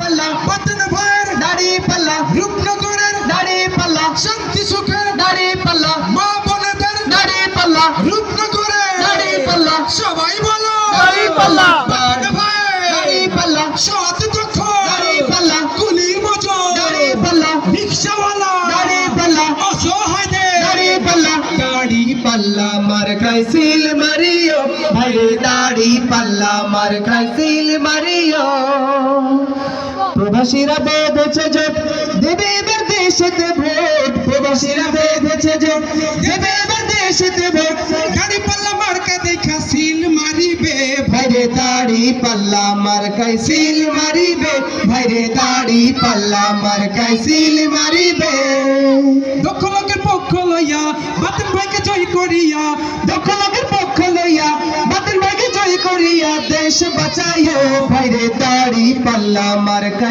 পাল্লা বাতেন ভাইয়ের দাড়ি পাল্লা রূপনগরের দাড়ি পাল্লা শান্তি সুখের দাড়ি পাল্লা মা বোনেদের দাড়ি পাল্লা রূপনগরের দাড়ি পাল্লা সবাই বলো দাড়ি পাল্লা বাতেন ভাইয়ের দাড়ি পাল্লা সৎ দক্ষ দাড়ি পাল্লা কুলি মজুর দাড়ি পাল্লা রিক্সাওয়ালা দাড়ি পাল্লা অসহায়দের দাড়ি পাল্লা দাড়ি পাল্লা মার খাইছিল মারিও ভাইরে দাড়ি পাল্লা মার খাইছিল মারিও প্রবাসীরা বেঁধেছে জোট দেবে এবার দেশেতে ভোট প্রবাসীরা বেঁধেছে জোট দেবে এবার দেশেতে ভোট দাড়ি পাল্লা মার্কা দেখা সিল মারিবে ভাইরে দাড়ি পাল্লা মার খাইছিল মারিবে ভাইরে দাড়ি পাল্লা মার খাইছিল মারিবে দক্ষ লোকের পক্ষ লইয়া বাতেন ভাইকে জয় করিয়া দক্ষ লোকের পক্ষ লইয়া বাতিল ভাইকে জয় করিয়া দেশ বাঁচাইও ভাইরে দাড়ি পাল্লা মার খাই